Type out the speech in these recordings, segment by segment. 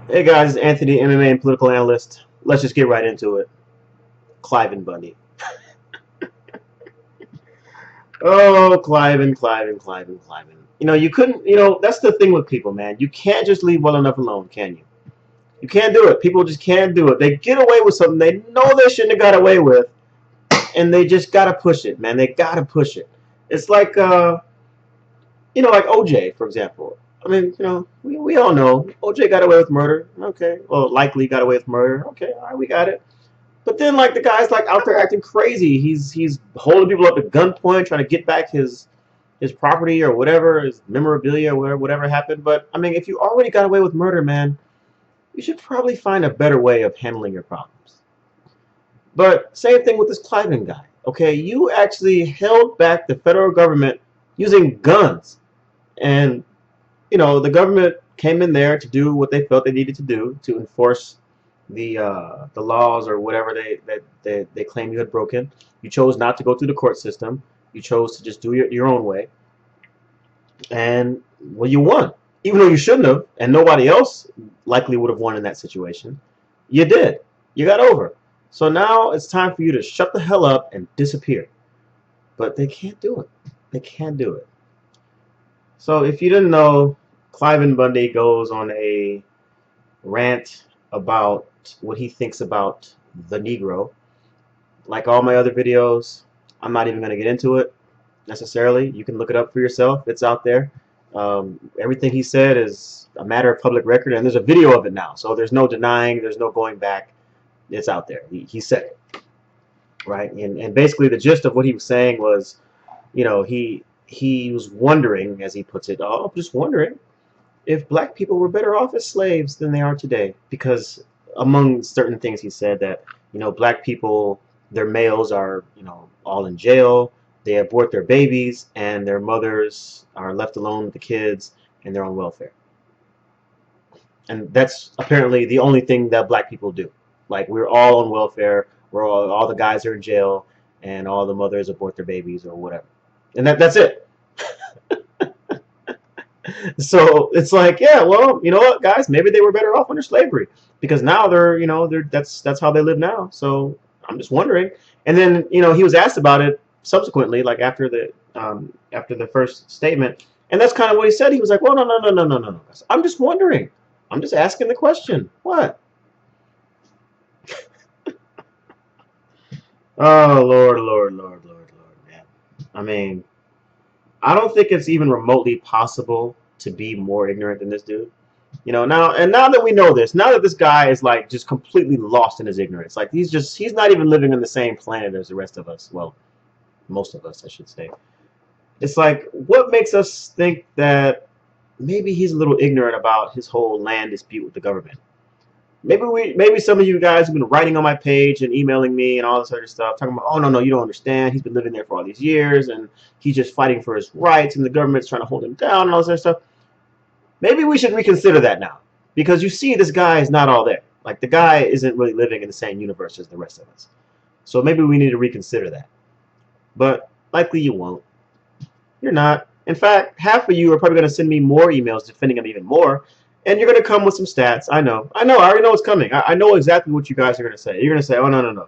Hey guys, it's Anthony, MMA and political analyst. Let's just get right into it. Cliven Bundy. Oh, Cliven. You couldn't, that's the thing with people, man. You can't just leave well enough alone, can you? You can't do it. People just can't do it. They get away with something they know they shouldn't have got away with, and they just gotta push it, man. They gotta push it. It's like, like OJ, for example. I mean, we all know OJ got away with murder. Okay. Well, likely got away with murder. Okay, all right, we got it. But then, like, the guy's like out there acting crazy. He's holding people up at gunpoint, trying to get back his property or whatever, his memorabilia or whatever happened. But I mean, if you already got away with murder, man, you should probably find a better way of handling your problems. But same thing with this Cliven guy. Okay, you actually held back the federal government using guns, and the government came in there to do what they felt they needed to do to enforce the laws or whatever they claim you had broken. You chose not to go through the court system. You chose to just do your own way, and well, you won, even though you shouldn't have, and nobody else likely would have won in that situation. You did. You got over. So now it's time for you to shut the hell up and disappear. But they can't do it. They can't do it. So if you didn't know, Cliven Bundy goes on a rant about what he thinks about the Negro. Like all my other videos, I'm not even going to get into it necessarily. You can look it up for yourself. It's out there. Everything he said is a matter of public record, and there's a video of it now. So there's no denying, there's no going back. It's out there. He said it, right? And basically the gist of what he was saying was, he was wondering, as he puts it, oh, I'm just wondering if black people were better off as slaves than they are today, because among certain things he said that black people, their males are all in jail, they abort their babies, and their mothers are left alone with the kids, and they're on welfare. And that's apparently the only thing that black people do. Like, we're all on welfare, we're all the guys are in jail, and all the mothers abort their babies or whatever, and that's it. So it's like, yeah, well, you know what, guys, maybe they were better off under slavery, because now they're that's how they live now. So I'm just wondering. And then he was asked about it subsequently, like after the first statement, and that's kind of what he said. He was like, well, no. I'm just wondering. I'm just asking the question. What? Oh, Lord, man. I mean, I don't think it's even remotely possible to be more ignorant than this dude. Now that we know this, now that this guy is like just completely lost in his ignorance, like he's not even living on the same planet as the rest of us. Well, most of us, I should say. It's like, what makes us think that maybe he's a little ignorant about his whole land dispute with the government? Maybe some of you guys have been writing on my page and emailing me and all this other stuff, talking about, oh, no, you don't understand. He's been living there for all these years, and he's just fighting for his rights, and the government's trying to hold him down and all this other stuff. Maybe we should reconsider that now, because you see, this guy is not all there. Like, the guy isn't really living in the same universe as the rest of us. So maybe we need to reconsider that. But likely you won't. You're not. In fact, half of you are probably going to send me more emails defending him even more, and you're going to come with some stats. I know. I already know what's coming. I know exactly what you guys are going to say. You're going to say, oh, no.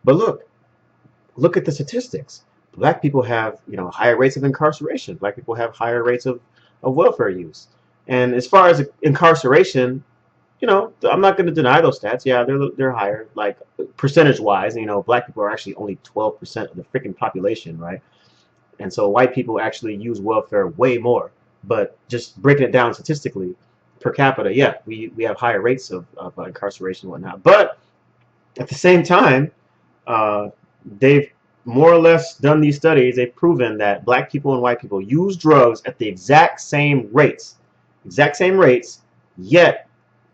But look at the statistics. Black people have, higher rates of incarceration. Black people have higher rates of welfare use. And as far as incarceration, I'm not going to deny those stats. Yeah, they're higher, like percentage-wise. Black people are actually only 12% of the freaking population, right? And so white people actually use welfare way more. But just breaking it down statistically, per capita, yeah, we have higher rates of incarceration and whatnot. But at the same time, they've more or less done these studies. They've proven that black people and white people use drugs at the exact same rates, yet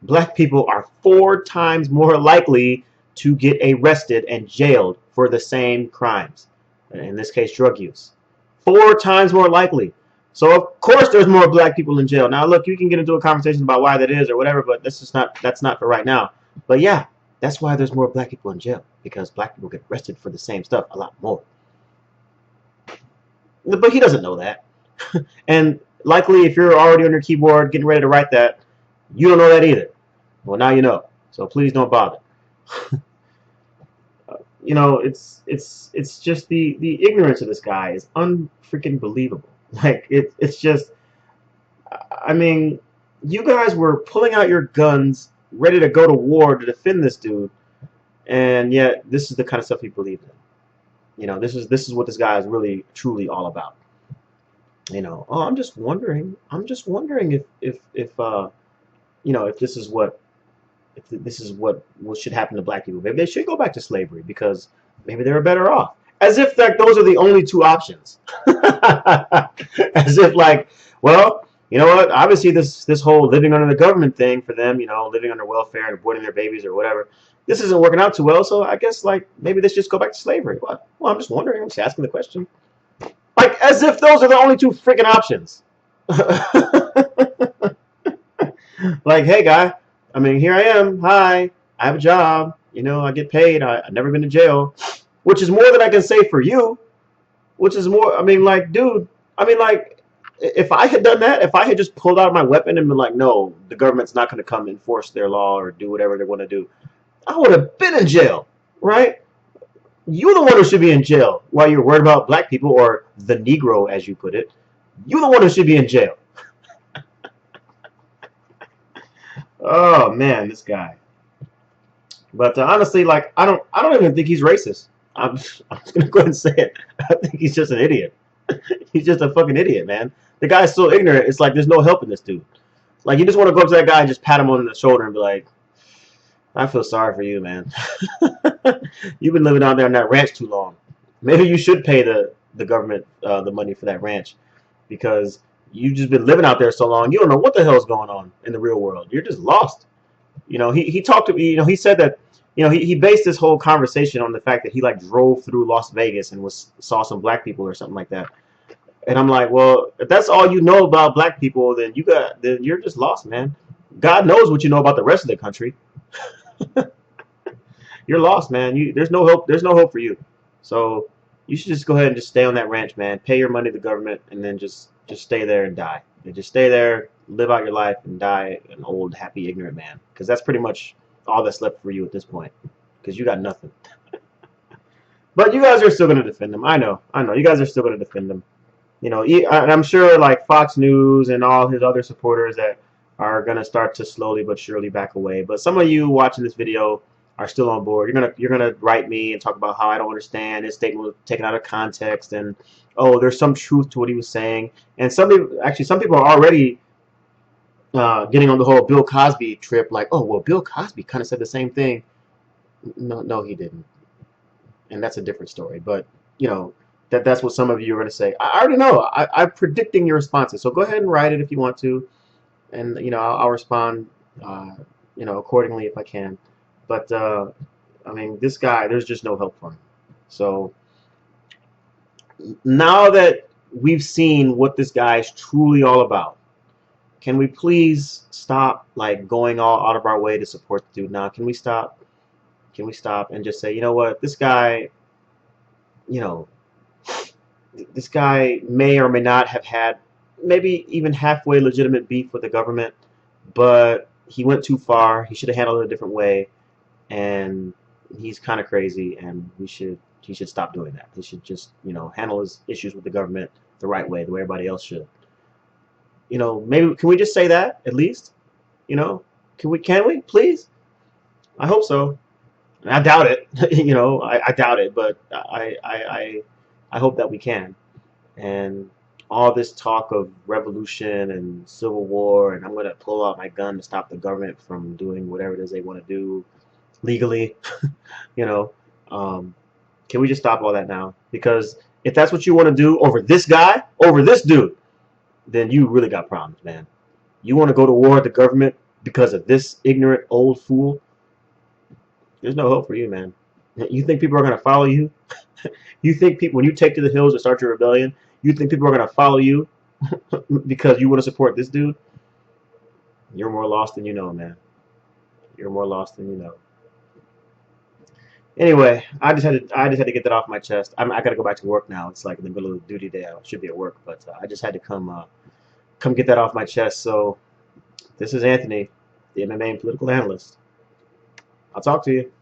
black people are 4 times more likely to get arrested and jailed for the same crimes. In this case, drug use. 4 times more likely. So of course there's more black people in jail. Now look, you can get into a conversation about why that is or whatever, but that's not for right now. But yeah, that's why there's more black people in jail, because black people get arrested for the same stuff a lot more. But he doesn't know that. And likely if you're already on your keyboard getting ready to write that, you don't know that either. Well, now you know. So please don't bother. You know, it's just the ignorance of this guy is unfreaking believable. Like it's just, I mean, you guys were pulling out your guns, ready to go to war to defend this dude, and yet this is the kind of stuff he believes in. You know, this is what this guy is really truly all about. You know, oh, I'm just wondering. I'm just wondering if you know, if this is what if this is what should happen to black people. Maybe they should go back to slavery because maybe they were better off. As if like those are the only two options. As if like, well, you know what? Obviously, this whole living under the government thing for them, you know, living under welfare and aborting their babies or whatever, this isn't working out too well. So I guess like maybe they should just go back to slavery. What? Well, I'm just wondering. I'm just asking the question. Like as if those are the only two freaking options. Like, hey, guy, I mean, here I am. Hi, I have a job. You know, I get paid. I've never been to jail, which is more than I can say for you. Which is more, I mean, like, dude, I mean, like, if I had done that, if I had just pulled out my weapon and been like, no, the government's not going to come enforce their law or do whatever they want to do, I would have been in jail, right? You're the one who should be in jail while you're worried about black people or the Negro, as you put it. You're the one who should be in jail. Oh man, this guy. But honestly, like I don't even think he's racist. I'm just gonna go ahead and say it. I think he's just an idiot. He's just a fucking idiot, man. The guy's so ignorant. It's like there's no helping this dude. Like you just want to go up to that guy and just pat him on the shoulder and be like, "I feel sorry for you, man. You've been living out there on that ranch too long. Maybe you should pay the government the money for that ranch because you've just been living out there so long. You don't know what the hell's going on in the real world. You're just lost." You know, he talked to me. You know, he said that. You know, he based this whole conversation on the fact that he like drove through Las Vegas and was saw some black people or something like that. And I'm like, well, if that's all you know about black people, then you're just lost, man. God knows what you know about the rest of the country. You're lost, man. There's no hope. There's no hope for you. So you should just go ahead and just stay on that ranch, man. Pay your money to the government, and then just stay there and die. And just stay there, live out your life, and die an old, happy, ignorant man. Because that's pretty much all that's left for you at this point. Because you got nothing. But you guys are still going to defend him. I know. I know. You guys are still going to defend him. You know, and I'm sure like Fox News and all his other supporters that are gonna start to slowly but surely back away. But some of you watching this video are still on board. You're gonna write me and talk about how I don't understand his statement was taken out of context and oh, there's some truth to what he was saying. And some people are already getting on the whole Bill Cosby trip. Like, oh well, Bill Cosby kind of said the same thing. No, no, he didn't, and that's a different story. But you know. That's what some of you are going to say. I already know. I'm predicting your responses. So go ahead and write it if you want to, and you know I'll respond, you know, accordingly if I can. But I mean, this guy, there's just no help for him. So now that we've seen what this guy is truly all about, can we please stop like going all out of our way to support the dude? Now, can we stop? Can we stop and just say, you know what, this guy, you know. This guy may or may not have had maybe even halfway legitimate beef with the government, but he went too far. He should have handled it a different way, and he's kind of crazy. And he should stop doing that. He should just handle his issues with the government the right way, the way everybody else should. You know, maybe can we just say that at least? You know, can we please? I hope so. I doubt it. You know, I doubt it, but I hope that we can. And all this talk of revolution and civil war, and I'm going to pull out my gun to stop the government from doing whatever it is they want to do legally, you know, can we just stop all that now? Because if that's what you want to do over this guy, over this dude, then you really got problems, man. You want to go to war with the government because of this ignorant old fool? There's no hope for you, man. You think people are going to follow you? You think people, when you take to the hills and start your rebellion, you think people are going to follow you because you want to support this dude? You're more lost than you know, man. You're more lost than you know. Anyway, I just had to get that off my chest. I got to go back to work now. It's like in the middle of duty day. I should be at work, but I just had to come get that off my chest. So this is Anthony. the MMA and political analyst. I'll talk to you.